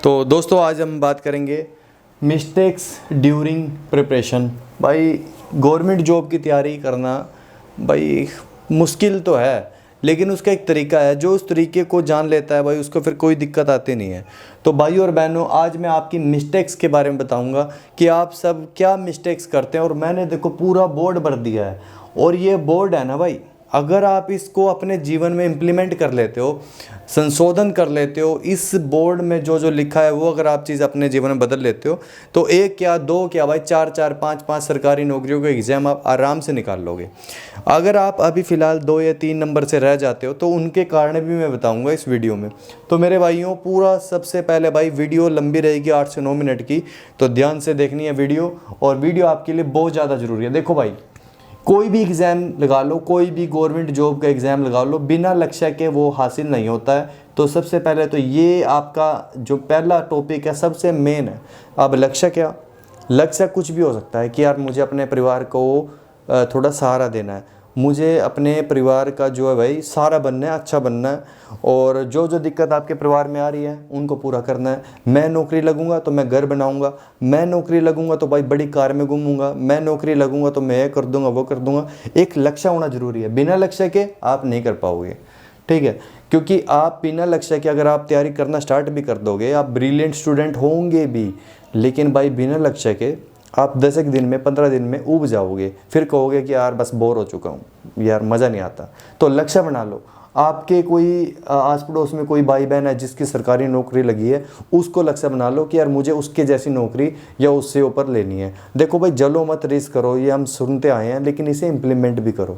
तो दोस्तों आज हम बात करेंगे मिस्टेक्स ड्यूरिंग प्रिपरेशन। भाई गवर्नमेंट जॉब की तैयारी करना भाई मुश्किल तो है, लेकिन उसका एक तरीका है। जो उस तरीके को जान लेता है भाई उसको फिर कोई दिक्कत आती नहीं है। तो भाई और बहनों, आज मैं आपकी मिस्टेक्स के बारे में बताऊंगा कि आप सब क्या मिस्टेक्स करते हैं। और मैंने देखो पूरा बोर्ड भर दिया है, और ये बोर्ड है ना भाई, अगर आप इसको अपने जीवन में इम्प्लीमेंट कर लेते हो, संशोधन कर लेते हो, इस बोर्ड में जो जो लिखा है वो अगर आप चीज़ अपने जीवन में बदल लेते हो, तो एक क्या दो क्या भाई चार चार पाँच पाँच सरकारी नौकरियों के एग्ज़ाम आप आराम से निकाल लोगे। अगर आप अभी फ़िलहाल 2 या 3 नंबर से रह जाते हो तो उनके कारण भी मैं बताऊंगा इस वीडियो में। तो मेरे भाइयों, पूरा सबसे पहले भाई वीडियो लंबी रहेगी 8 से 9 मिनट की, तो ध्यान से देखनी है वीडियो, और वीडियो आपके लिए बहुत ज़्यादा ज़रूरी है। देखो भाई, कोई भी एग्ज़ाम लगा लो, कोई भी गवर्नमेंट जॉब का एग्ज़ाम लगा लो, बिना लक्ष्य के वो हासिल नहीं होता है। तो सबसे पहले तो ये आपका जो पहला टॉपिक है सबसे मेन है। अब लक्ष्य क्या? लक्ष्य कुछ भी हो सकता है कि यार मुझे अपने परिवार को थोड़ा सहारा देना है, मुझे अपने परिवार का जो है भाई सहारा बनना है, अच्छा बनना है, और जो जो दिक्कत आपके परिवार में आ रही है उनको पूरा करना है। मैं नौकरी लगूंगा तो मैं घर बनाऊंगा, मैं नौकरी लगूंगा तो भाई बड़ी कार में घूमूंगा, मैं नौकरी लगूंगा तो मैं ये कर दूंगा वो कर दूंगा। एक लक्ष्य होना ज़रूरी है, बिना लक्ष्य के आप नहीं कर पाओगे, ठीक है? क्योंकि आप बिना लक्ष्य के अगर आप तैयारी करना स्टार्ट भी कर दोगे, आप ब्रिलियंट स्टूडेंट होंगे भी, लेकिन भाई बिना लक्ष्य के आप 10 एक दिन में 15 दिन में ऊब जाओगे, फिर कहोगे कि यार बस बोर हो चुका हूँ, यार मज़ा नहीं आता। तो लक्ष्य बना लो। आपके कोई आस पड़ोस में कोई भाई बहन है जिसकी सरकारी नौकरी लगी है, उसको लक्ष्य बना लो कि यार मुझे उसके जैसी नौकरी या उससे ऊपर लेनी है। देखो भाई, जलो मत रिस्क करो, ये हम सुनते आए हैं, लेकिन इसे इम्प्लीमेंट भी करो।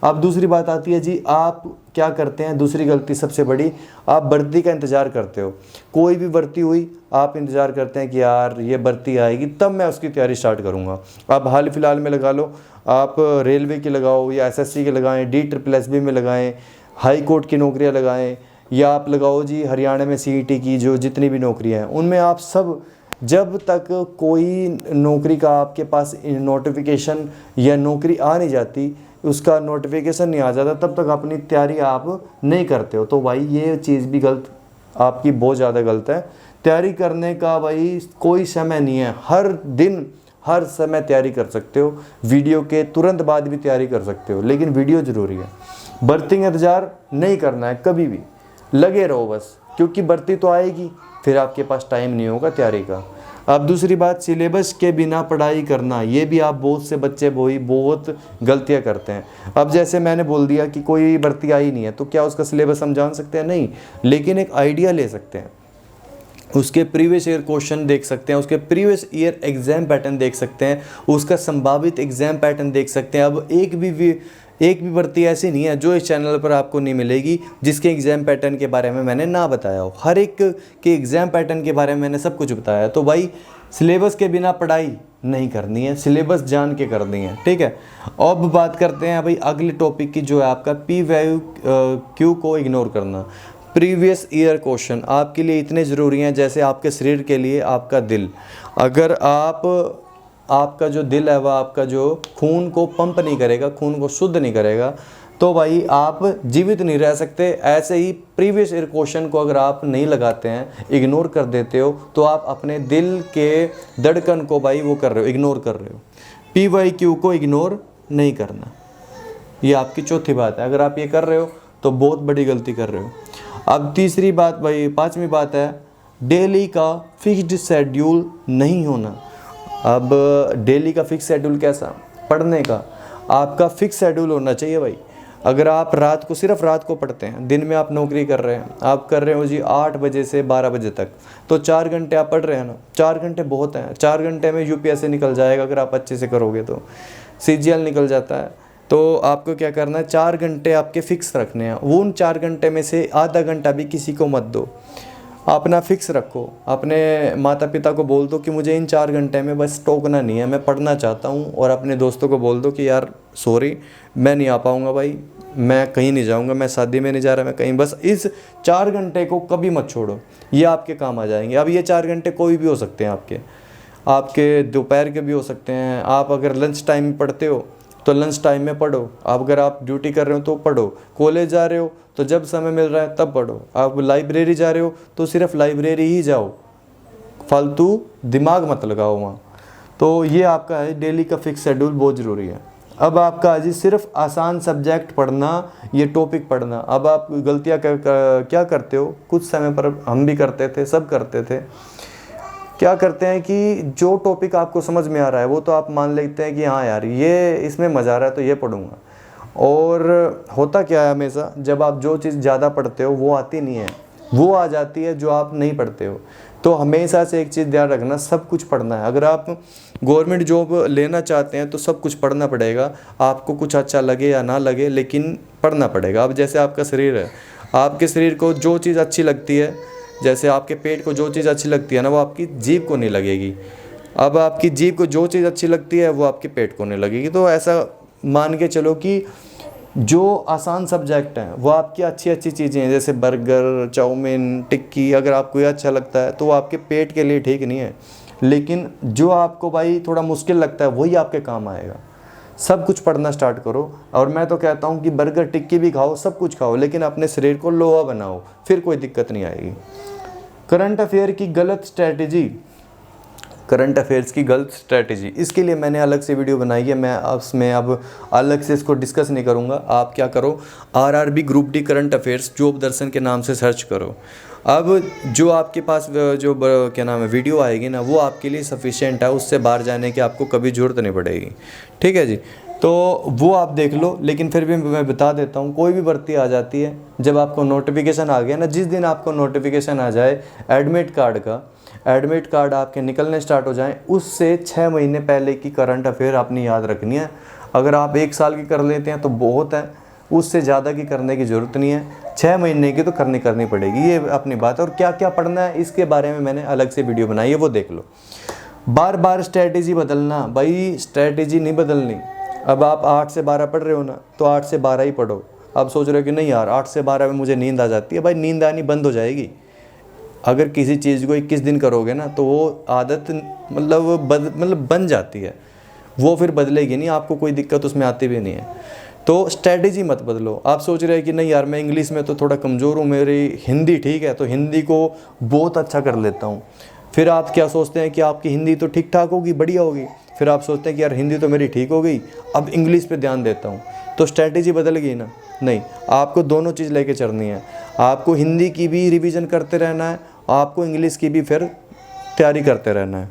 अब दूसरी बात आती है जी, आप क्या करते हैं? दूसरी गलती सबसे बड़ी, आप भर्ती का इंतज़ार करते हो। कोई भी भर्ती हुई, आप इंतज़ार करते हैं कि यार ये भर्ती आएगी तब मैं उसकी तैयारी स्टार्ट करूँगा। अब हाल फिलहाल में लगा लो, आप रेलवे की लगाओ या एसएससी के लगाएं, DSSB में लगाएं, हाई कोर्ट की नौकरियां लगाएं, या आप लगाओ जी हरियाणा में CET की जो जितनी भी नौकरियाँ हैं उनमें आप सब, जब तक कोई नौकरी का आपके पास नोटिफिकेशन या नौकरी आ नहीं जाती, उसका नोटिफिकेशन नहीं आ जाता, तब तक अपनी तैयारी आप नहीं करते हो। तो भाई ये चीज़ भी गलत, आपकी बहुत ज़्यादा गलत है। तैयारी करने का भाई कोई समय नहीं है, हर दिन हर समय तैयारी कर सकते हो, वीडियो के तुरंत बाद भी तैयारी कर सकते हो, लेकिन वीडियो ज़रूरी है। भर्ती का इंतज़ार नहीं करना है कभी भी, लगे रहो बस, क्योंकि भर्ती तो आएगी, फिर आपके पास टाइम नहीं होगा तैयारी का। अब दूसरी बात, सिलेबस के बिना पढ़ाई करना, ये भी आप बहुत से बच्चे बहुत गलतियां करते हैं। अब जैसे मैंने बोल दिया कि कोई भर्ती आई नहीं है, तो क्या उसका सिलेबस हम जान सकते हैं? नहीं, लेकिन एक आइडिया ले सकते हैं, उसके प्रीवियस ईयर क्वेश्चन देख सकते हैं, उसके प्रीवियस ईयर एग्ज़ाम पैटर्न देख सकते हैं, उसका संभावित एग्ज़ाम पैटर्न देख सकते हैं। अब एक भी भर्ती ऐसी नहीं है जो इस चैनल पर आपको नहीं मिलेगी जिसके एग्ज़ाम पैटर्न के बारे में मैंने ना बताया हो। हर एक के एग्ज़ाम पैटर्न के बारे में मैंने सब कुछ बताया। तो भाई सिलेबस के बिना पढ़ाई नहीं करनी है, सिलेबस जान के करनी है, ठीक है? अब बात करते हैं भाई अगले टॉपिक की, जो है आपका PYQ को इग्नोर करना। प्रीवियस ईयर क्वेश्चन आपके लिए इतने ज़रूरी हैं जैसे आपके शरीर के लिए आपका दिल। अगर आपका जो दिल है वह आपका जो खून को पंप नहीं करेगा, खून को शुद्ध नहीं करेगा, तो भाई आप जीवित नहीं रह सकते। ऐसे ही प्रीवियस ईयर क्वेश्चन को अगर आप नहीं लगाते हैं, इग्नोर कर देते हो, तो आप अपने दिल के धड़कन को भाई वो कर रहे हो, इग्नोर कर रहे हो। PYQ को इग्नोर नहीं करना, ये आपकी चौथी बात है। अगर आप ये कर रहे हो तो बहुत बड़ी गलती कर रहे हो। अब तीसरी बात भाई, पांचवी बात है, डेली का फिक्स्ड शेड्यूल नहीं होना। अब डेली का फिक्स शेड्यूल कैसा? पढ़ने का आपका फिक्स शेड्यूल होना चाहिए भाई। अगर आप रात को, सिर्फ रात को पढ़ते हैं, दिन में आप नौकरी कर रहे हैं, आप कर रहे हो जी 8 बजे से 12 बजे तक, तो 4 घंटे आप पढ़ रहे हैं ना, 4 घंटे बहुत हैं। 4 घंटे में UPSC निकल जाएगा अगर आप अच्छे से करोगे तो, CGL निकल जाता है। तो आपको क्या करना है, 4 घंटे आपके फिक्स रखने हैं। वो उन 4 घंटे में से आधा घंटा भी किसी को मत दो, अपना फिक्स रखो। अपने माता पिता को बोल दो कि मुझे इन 4 घंटे में बस टोकना नहीं है, मैं पढ़ना चाहता हूँ। और अपने दोस्तों को बोल दो कि यार सॉरी मैं नहीं आ पाऊँगा भाई, मैं कहीं नहीं जाऊँगा, मैं शादी में नहीं जा रहा, मैं कहीं, बस इस 4 घंटे को कभी मत छोड़ो, ये आपके काम आ जाएंगे। अब ये 4 घंटे कोई भी हो सकते हैं, आपके दोपहर के भी हो सकते हैं। आप अगर लंच टाइम में पढ़ते हो तो लंच टाइम में पढ़ो, अब अगर आप ड्यूटी कर रहे हो तो पढ़ो, कॉलेज जा रहे हो तो जब समय मिल रहा है तब पढ़ो, आप लाइब्रेरी जा रहे हो तो सिर्फ लाइब्रेरी ही जाओ, फालतू दिमाग मत लगाओ वहाँ। तो ये आपका है डेली का फिक्स शेड्यूल, बहुत ज़रूरी है। अब आपका है जी सिर्फ आसान सब्जेक्ट पढ़ना, ये टॉपिक पढ़ना। अब आप गलतियाँ क्या करते हो, कुछ समय पर हम भी करते थे, सब करते थे, क्या करते हैं कि जो टॉपिक आपको समझ में आ रहा है वो तो आप मान लेते हैं कि हाँ यार ये इसमें मज़ा आ रहा है तो ये पढ़ूंगा। और होता क्या है, हमेशा जब आप जो चीज़ ज़्यादा पढ़ते हो वो आती नहीं है, वो आ जाती है जो आप नहीं पढ़ते हो। तो हमेशा से एक चीज़ ध्यान रखना, सब कुछ पढ़ना है। अगर आप गवर्नमेंट जॉब लेना चाहते हैं तो सब कुछ पढ़ना पड़ेगा, आपको कुछ अच्छा लगे या ना लगे, लेकिन पढ़ना पड़ेगा। अब जैसे आपका शरीर है, आपके शरीर को जो चीज़ अच्छी लगती है, जैसे आपके पेट को जो चीज़ अच्छी लगती है ना, वो आपकी जीभ को नहीं लगेगी। अब आपकी जीभ को जो चीज़ अच्छी लगती है वो आपके पेट को नहीं लगेगी। तो ऐसा मान के चलो कि जो आसान सब्जेक्ट हैं वो आपकी अच्छी अच्छी चीज़ें हैं, जैसे बर्गर, चाउमीन, टिक्की, अगर आपको ये अच्छा लगता है तो वो आपके पेट के लिए ठीक नहीं है। लेकिन जो आपको भाई थोड़ा मुश्किल लगता है वही आपके काम आएगा। सब कुछ पढ़ना स्टार्ट करो। और मैं तो कहता हूँ कि बर्गर, टिक्की भी खाओ, सब कुछ खाओ, लेकिन अपने शरीर को लोहा बनाओ, फिर कोई दिक्कत नहीं आएगी। करंट अफेयर की गलत स्ट्रैटेजी, करंट अफेयर्स की गलत स्ट्रैटेजी, इसके लिए मैंने अलग से वीडियो बनाई है, मैं उसमें अब अलग से इसको डिस्कस नहीं करूँगा। आप क्या करो, RRB group D current affairs job Darshan के नाम से सर्च करो। अब जो आपके पास जो क्या नाम है वीडियो आएगी ना, वो आपके लिए सफिशिएंट है, उससे बाहर जाने की आपको कभी ज़रूरत नहीं पड़ेगी। ठीक है जी, तो वो आप देख लो। लेकिन फिर भी मैं बता देता हूँ, कोई भी भर्ती आ जाती है, जब आपको नोटिफिकेशन आ गया ना, जिस दिन आपको नोटिफिकेशन आ जाए एडमिट कार्ड का, एडमिट कार्ड आपके निकलने स्टार्ट हो जाएं, उससे 6 महीने पहले की करंट अफेयर आपने याद रखनी है। अगर आप 1 साल की कर लेते हैं तो बहुत है, उससे ज़्यादा की करने की ज़रूरत नहीं है, 6 महीने की तो करनी पड़ेगी, ये अपनी बात है। और क्या क्या पढ़ना है इसके बारे में मैंने अलग से वीडियो बनाई है, वो देख लो। बार बार स्ट्रैटेजी बदलना, भाई स्ट्रैटेजी नहीं बदलनी। अब आप 8 से 12 पढ़ रहे हो ना, तो 8 से 12 ही पढ़ो। आप सोच रहे हो कि नहीं यार 8 से 12 में मुझे नींद आ जाती है, भाई नींद आनी बंद हो जाएगी। अगर किसी चीज़ को 21 दिन करोगे ना, तो वो आदत मतलब बन जाती है, वो फिर बदलेगी नहीं, आपको कोई दिक्कत उसमें आती भी नहीं है। तो स्ट्रैटेजी मत बदलो। आप सोच रहे हैं कि नहीं यार मैं इंग्लिश में तो थोड़ा कमज़ोर हूँ, मेरी हिंदी ठीक है तो हिंदी को बहुत अच्छा कर लेता हूँ। फिर आप क्या सोचते हैं कि आपकी हिंदी तो ठीक ठाक होगी, बढ़िया होगी। फिर आप सोचते हैं कि यार हिंदी तो मेरी ठीक हो गई, अब इंग्लिश पे ध्यान देता हूँ, तो स्ट्रैटेजी बदल गई ना। नहीं, आपको दोनों चीज़ लेके चलनी है। आपको हिंदी की भी रिवीजन करते रहना है, आपको इंग्लिश की भी फिर तैयारी करते रहना है।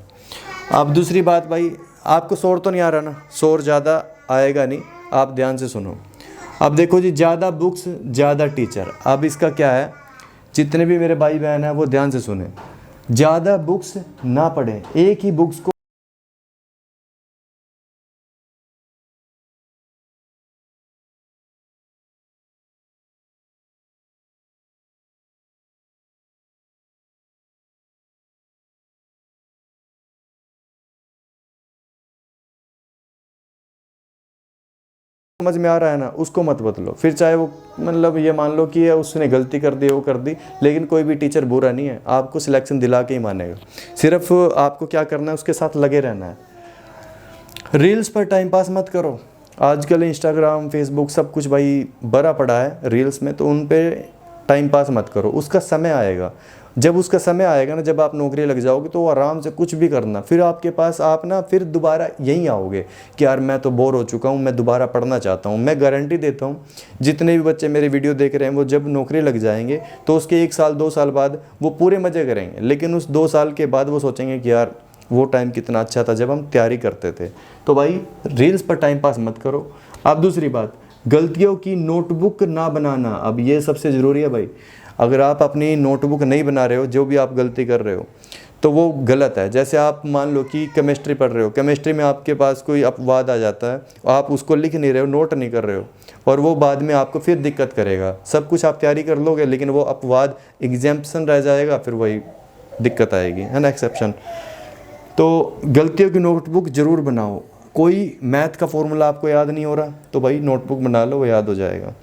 अब दूसरी बात भाई, आपको शोर तो नहीं आ रहा ना, शोर ज़्यादा आएगा नहीं, आप ध्यान से सुनो। अब देखो जी, ज़्यादा बुक्स ज़्यादा टीचर। अब इसका क्या है, जितने भी मेरे भाई बहन हैं वो ध्यान से सुने। ज़्यादा बुक्स ना पढ़ें, एक ही बुक्स को समझ में आ रहा है ना, उसको मत बदलो। फिर चाहे वो मतलब ये मान लो कि उसने गलती कर दी, वो कर दी, लेकिन कोई भी टीचर बुरा नहीं है, आपको सिलेक्शन दिला के ही मानेगा। सिर्फ आपको क्या करना है, उसके साथ लगे रहना है। रील्स पर टाइम पास मत करो। आजकल इंस्टाग्राम, फेसबुक सब कुछ भाई भरा पड़ा है रील्स में, तो उन पे टाइम पास मत करो। उसका समय आएगा, जब उसका समय आएगा ना, जब आप नौकरी लग जाओगे तो आराम से कुछ भी करना, फिर आपके पास आप ना फिर दोबारा यहीं आओगे कि यार मैं तो बोर हो चुका हूँ, मैं दोबारा पढ़ना चाहता हूँ। मैं गारंटी देता हूँ, जितने भी बच्चे मेरे वीडियो देख रहे हैं वो जब नौकरी लग जाएंगे तो उसके 1 साल 2 साल बाद वो पूरे मज़े करेंगे, लेकिन उस 2 साल के बाद वो सोचेंगे कि यार वो टाइम कितना अच्छा था जब हम तैयारी करते थे। तो भाई रील्स पर टाइम पास मत करो। अब दूसरी बात, गलतियों की नोटबुक ना बनाना। अब ये सबसे ज़रूरी है भाई। अगर आप अपनी नोटबुक नहीं बना रहे हो, जो भी आप गलती कर रहे हो, तो वो गलत है। जैसे आप मान लो कि केमिस्ट्री पढ़ रहे हो, केमिस्ट्री में आपके पास कोई अपवाद आ जाता है, आप उसको लिख नहीं रहे हो, नोट नहीं कर रहे हो, और वो बाद में आपको फिर दिक्कत करेगा। सब कुछ आप तैयारी कर लोगे, लेकिन वो अपवाद एग्जाम्पशन रह जाएगा, फिर वही दिक्कत आएगी, है ना, एक्सेप्शन। तो गलतियों की नोटबुक ज़रूर बनाओ। कोई मैथ का फॉर्मूला आपको याद नहीं हो रहा तो भाई नोटबुक बना लो, वो याद हो जाएगा।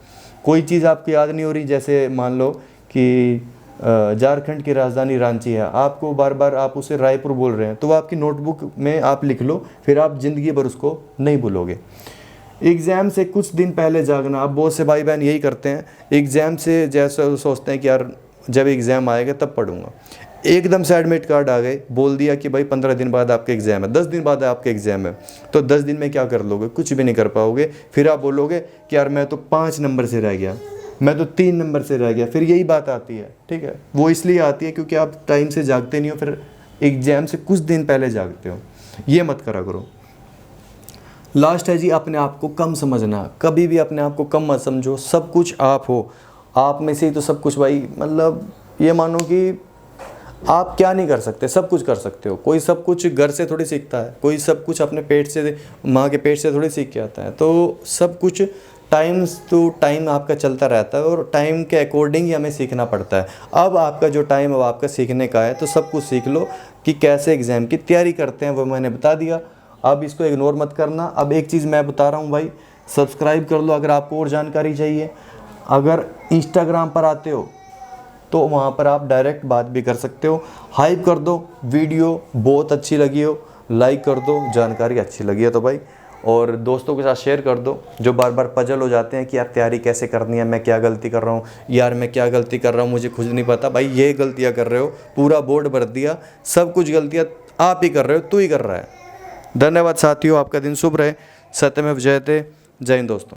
कोई चीज़ आपको याद नहीं हो रही, जैसे मान लो कि झारखंड की राजधानी रांची है, आपको बार बार आप उसे रायपुर बोल रहे हैं, तो वो आपकी नोटबुक में आप लिख लो, फिर आप ज़िंदगी भर उसको नहीं भूलोगे। एग्ज़ाम से कुछ दिन पहले जागना। अब बहुत से भाई बहन यही करते हैं, एग्ज़ाम से जैसे सोचते हैं कि यार जब एग्ज़ाम आएगा तब पढ़ूंगा। एकदम से एडमिट कार्ड आ गए, बोल दिया कि भाई 15 दिन बाद आपके एग्ज़ाम है, 10 दिन बाद आपके एग्ज़ाम है, तो 10 दिन में क्या कर लोगे? कुछ भी नहीं कर पाओगे। फिर आप बोलोगे कि यार मैं तो 5 नंबर से रह गया, मैं तो 3 नंबर से रह गया। फिर यही बात आती है, ठीक है। वो इसलिए आती है क्योंकि आप टाइम से जागते नहीं हो, फिर एग्ज़ाम से कुछ दिन पहले जागते हो। ये मत करा करो। लास्ट है जी, अपने आप को कम समझना। कभी भी अपने आप को कम मत समझो। सब कुछ आप हो, आप में से ही तो सब कुछ भाई। मतलब ये मानो कि आप क्या नहीं कर सकते, सब कुछ कर सकते हो। कोई सब कुछ घर से थोड़ी सीखता है, कोई सब कुछ अपने पेट से, माँ के पेट से थोड़ी सीख के आता है। तो सब कुछ टाइम टू टाइम आपका चलता रहता है और टाइम के अकॉर्डिंग ही हमें सीखना पड़ता है। अब आपका जो टाइम अब आपका सीखने का है, तो सब कुछ सीख लो कि कैसे एग्ज़ाम की तैयारी करते हैं, वो मैंने बता दिया। अब इसको इग्नोर मत करना। अब एक चीज़ मैं बता रहा हूँ भाई, सब्सक्राइब कर लो अगर आपको और जानकारी चाहिए। अगर इंस्टाग्राम पर आते हो तो वहाँ पर आप डायरेक्ट बात भी कर सकते हो। हाइप कर दो, वीडियो बहुत अच्छी लगी हो लाइक कर दो, जानकारी अच्छी लगी है तो भाई, और दोस्तों के साथ शेयर कर दो जो बार बार पजल हो जाते हैं कि यार तैयारी कैसे करनी है, मैं क्या गलती कर रहा हूँ, यार मैं क्या गलती कर रहा हूँ, मुझे खुद नहीं पता। भाई ये गलतियाँ कर रहे हो, पूरा बोर्ड भर दिया, सब कुछ गलतियाँ आप ही कर रहे हो, तू ही कर रहा है। धन्यवाद साथियों, आपका दिन शुभ रहे। सत्यमेव जयते। जय हिंद दोस्तों।